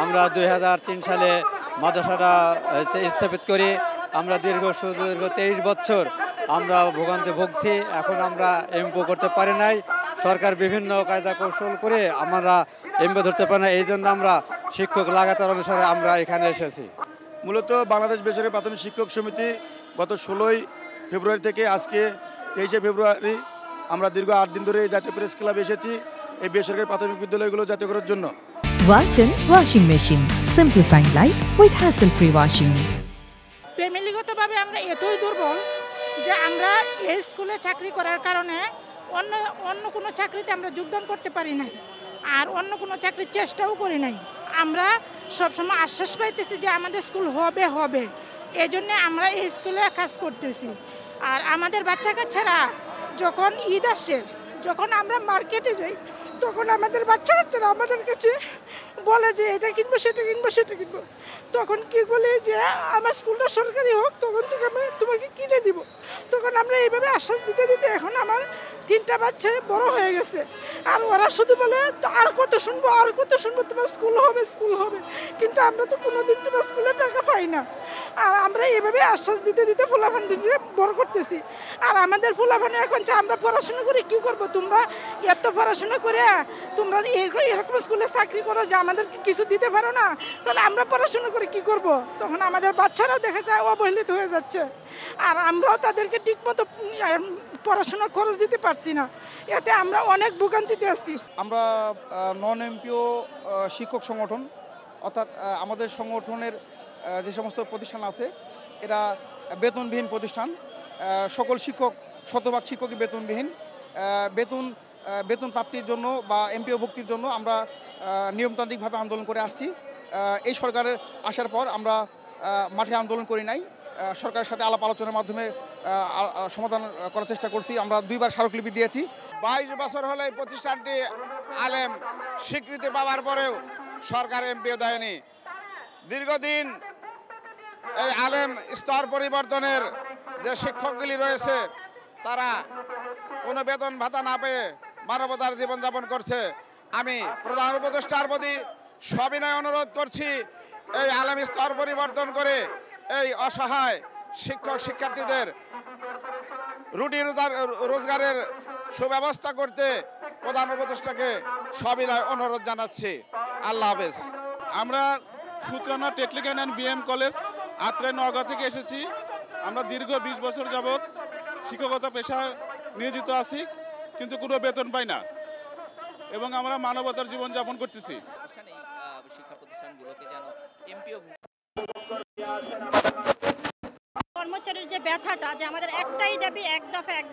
আমরা 2003 সালে মাদ্রাসাটা স্থাপিত করি। আমরা দীর্ঘ 23 বছর আমরা ভোগান্তি ভুগছি। এখন আমরা এমপিও করতে পারি নাই। সরকার বিভিন্ন কায়দা কৌশল করে আমরা এমপিও ধরতে পারি না। এই জন্য আমরা শিক্ষক লাগাতার অনুসারে আমরা এখানে এসেছি। মূলত বাংলাদেশ বেসরকারি প্রাথমিক শিক্ষক সমিতি গত 16ই ফেব্রুয়ারি থেকে আজকে 23শে ফেব্রুয়ারি আমরা দীর্ঘ 8 দিন ধরে জাতীয় প্রেস ক্লাবে এসেছি এই বেসরকারি প্রাথমিক বিদ্যালয়গুলো জাতীয় করার জন্য। Walton Washing Machine, simplifying life with hassle-free washing. ফ্যামিলিগতভাবে আমরা এতই দুর্বল যে আমরা এই স্কুলে চাকরি করার কারণে অন্য কোনো চাকরিতে আমরা যোগদান করতে পারি নাই, আর অন্য কোনো চাকরির চেষ্টাও করি নাই। আমরা সবসময় আশ্বাস পাইতেছি যে আমাদের স্কুল হবে, এই জন্যে আমরা এই স্কুলে কাজ করতেছি। আর আমাদের বাচ্চা কাচ্চারা যখন ঈদ আসে, যখন আমরা মার্কেটে যাই, তখন আমাদের বাচ্চা কাচ্চারা আমাদের কাছে বলে যে এটা কিনবো, সেটা কিনবো। তখন কি বলে যে আমার স্কুলটা সরকারি হোক, তখন থেকে আমি তোমাকে কিনে দিব। তখন আমরা এইভাবে আশ্বাস দিতে এখন আমার 3টা বাচ্চা বড় হয়ে গেছে। আর ওরা শুধু বলে আর কত শুনবো, তোমার স্কুল হবে। কিন্তু আমরা তো কোনোদিন তোমার স্কুলে টাকা পাই না। আর আমরা এইভাবে আশ্বাস দিতে ফুলাফান্ডিকে বড় করতেছি। আর আমাদের ফুলাফানি এখন যে আমরা পড়াশোনা করে কি করব, তোমরা এত পড়াশোনা করে তোমরা এরকম স্কুলে চাকরি করো যে আমাদের কিছু দিতে পারো না, তাহলে আমরা পড়াশোনা করে কি করব? তখন আমাদের বাচ্চারাও দেখা যায় অবহেলিত হয়ে যাচ্ছে। আর আমরাও তাদেরকে ঠিকমতো পড়াশোনার খরচ দিতে পারছি না। এতে আমরা অনেক ভোগান্তিতে আছি। আমরা নন এমপিও শিক্ষক সংগঠন, অর্থাৎ আমাদের সংগঠনের যে সমস্ত প্রতিষ্ঠান আছে এরা বেতনবিহীন প্রতিষ্ঠান। সকল শিক্ষক, শতভাগ শিক্ষকই বেতনবিহীন। বেতন প্রাপ্তির জন্য বা এমপিও ভুক্তির জন্য আমরা নিয়মতান্ত্রিকভাবে আন্দোলন করে আসছি। এই সরকারের আসার পর আমরা মাঠে আন্দোলন করি নাই, সরকারের সাথে আলাপ আলোচনার মাধ্যমে সমাধান করার চেষ্টা করছি। আমরা 2বার স্মারকলিপি দিয়েছি। 22 বছর হলে এই প্রতিষ্ঠানটি আলেম স্বীকৃতি পাওয়ার পরেও সরকার এমপিও দেয়নি। দীর্ঘদিন এই আলেম স্তর পরিবর্তনের যে শিক্ষকগুলি রয়েছে তারা কোনো বেতন ভাতা না পেয়ে মানবতার জীবনযাপন করছে। আমি প্রধান উপদেষ্টার প্রতি সবিনয় অনুরোধ করছি, এই আলেম স্তর পরিবর্তন করে এই অসহায় শিক্ষক শিক্ষার্থীদের রুটি রোজগারের সুব্যবস্থা করতে প্রধান উপদেষ্টাকে সবিনয় অনুরোধ জানাচ্ছি। আল্লাহ হাফেজ। আমরা সূত্রানা technical and BM college Atrai Naogaon থেকে এসেছি। আমরা দীর্ঘ 20 বছর যাবৎ শিক্ষকতা পেশায় নিয়োজিত আছি, কিন্তু কোনো বেতন পাই না এবং আমরা মানবতার জীবনযাপন করতেছি। শিক্ষা প্রতিষ্ঠানগুলোকে যেন এমপিও কর্মচারীর যে ব্যথাটা, যে আমাদের একটাই দাবি, এক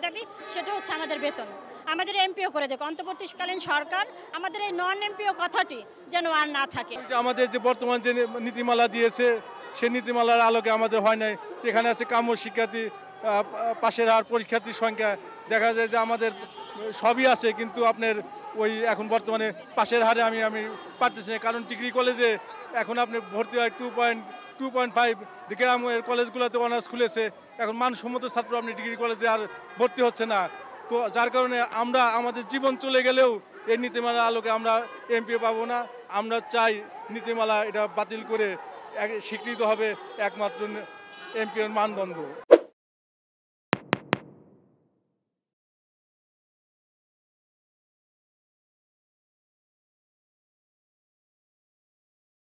দাবি, সেটা হচ্ছে আমাদের বেতন। আমাদের এমপিও করে দেখ, অন্তর্বর্তীকালীন সরকার আমাদের এই নন এমপিও কথাটি যেন আর না থাকে। আমাদের যে বর্তমান যে নীতিমালা দিয়েছে সেই নীতিমালার আলোকে আমাদের হয় নাই। এখানে আছে কাম্য শিক্ষার্থী, পাশের হার, পরীক্ষার্থীর সংখ্যা, দেখা যায় যে আমাদের সবই আছে, কিন্তু আপনার ওই এখন বর্তমানে পাশের হারে আমি পারতেছি না। কারণ ডিগ্রি কলেজে এখন আপনি ভর্তি হয় 2.5, গ্রামের কলেজগুলোতে অনার্স খুলেছে, এখন মানসম্মত ছাত্র আপনি ডিগ্রি কলেজে আর ভর্তি হচ্ছে না। তো যার কারণে আমরা আমাদের জীবন চলে গেলেও এই নীতিমালার আলোকে আমরা এমপিও পাবো না। আমরা চাই নীতিমালা এটা বাতিল করে স্বীকৃত হবে একমাত্র এমপিওর মানদণ্ড।